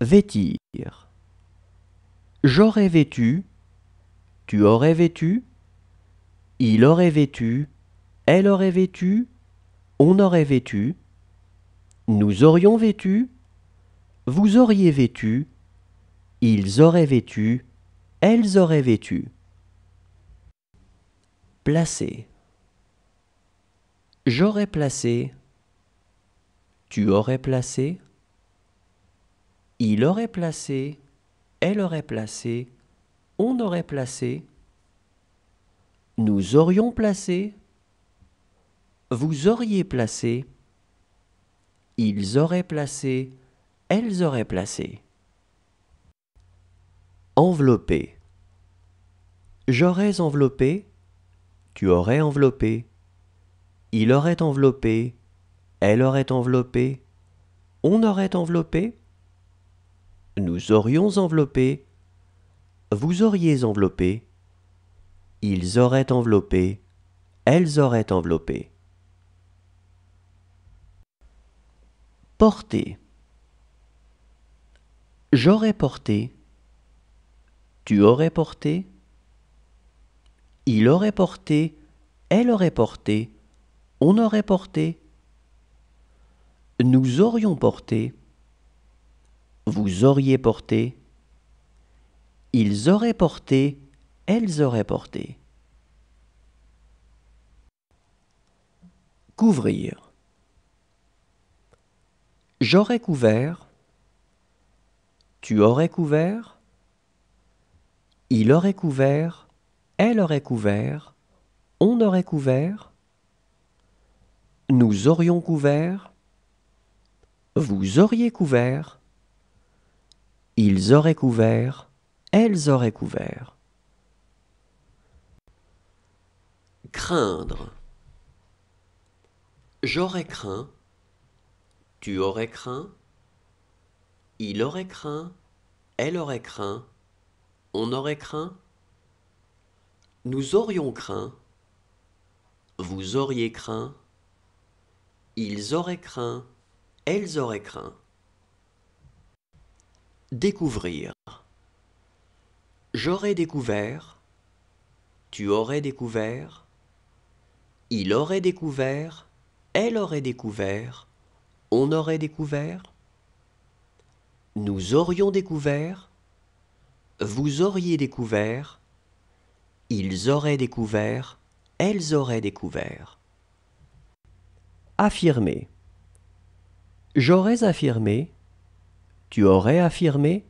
Vêtir. J'aurais vêtu, tu aurais vêtu, il aurait vêtu, elle aurait vêtu, on aurait vêtu, nous aurions vêtu, vous auriez vêtu, ils auraient vêtu, elles auraient vêtu. Placer. J'aurais placé, tu aurais placé, il aurait placé, elle aurait placé, on aurait placé, nous aurions placé, vous auriez placé, ils auraient placé, elles auraient placé. Envelopper. J'aurais enveloppé, tu aurais enveloppé, il aurait enveloppé, elle aurait enveloppé, on aurait enveloppé, nous aurions enveloppé, vous auriez enveloppé, ils auraient enveloppé, elles auraient enveloppé. Porter. J'aurais porté, tu aurais porté, il aurait porté, elle aurait porté, on aurait porté, nous aurions porté, vous auriez porté, ils auraient porté, elles auraient porté. Couvrir. J'aurais couvert, tu aurais couvert, il aurait couvert, elle aurait couvert, on aurait couvert, nous aurions couvert, vous auriez couvert, ils auraient couvert, elles auraient couvert. Craindre. J'aurais craint, tu aurais craint, il aurait craint, elle aurait craint, on aurait craint, nous aurions craint, vous auriez craint, ils auraient craint, elles auraient craint. Découvrir. J'aurais découvert, tu aurais découvert, il aurait découvert, elle aurait découvert, on aurait découvert, nous aurions découvert, vous auriez découvert, ils auraient découvert, elles auraient découvert. Affirmer. J'aurais affirmé, tu aurais affirmé,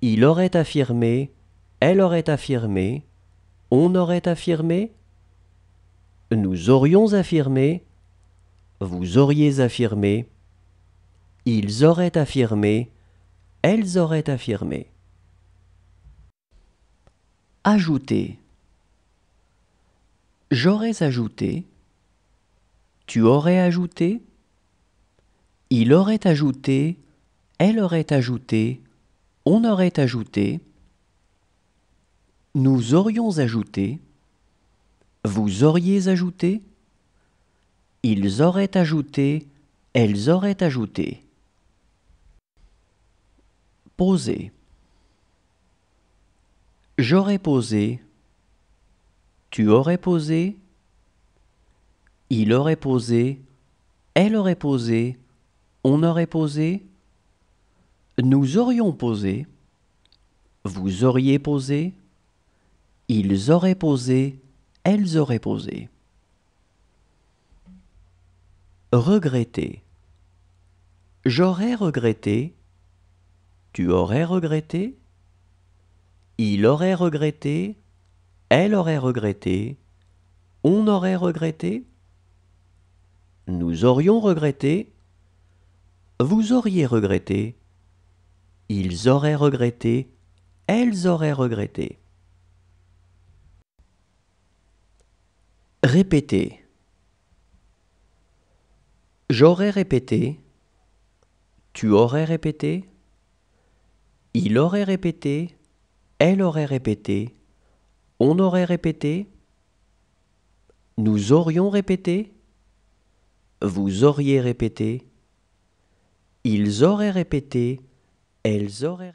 il aurait affirmé, elle aurait affirmé, on aurait affirmé, nous aurions affirmé, vous auriez affirmé, ils auraient affirmé, elles auraient affirmé. Ajouter. J'aurais ajouté, tu aurais ajouté, il aurait ajouté, elle aurait ajouté, on aurait ajouté, nous aurions ajouté, vous auriez ajouté, ils auraient ajouté, elles auraient ajouté. Poser. J'aurais posé, tu aurais posé, il aurait posé, elle aurait posé, on aurait posé, nous aurions posé, vous auriez posé, ils auraient posé, elles auraient posé. Regretter. J'aurais regretté, tu aurais regretté, il aurait regretté, elle aurait regretté, on aurait regretté, nous aurions regretté, vous auriez regretté, ils auraient regretté, elles auraient regretté. Répéter. J'aurais répété, tu aurais répété, il aurait répété, elle aurait répété, on aurait répété, nous aurions répété, vous auriez répété, ils auraient répété, elles auraient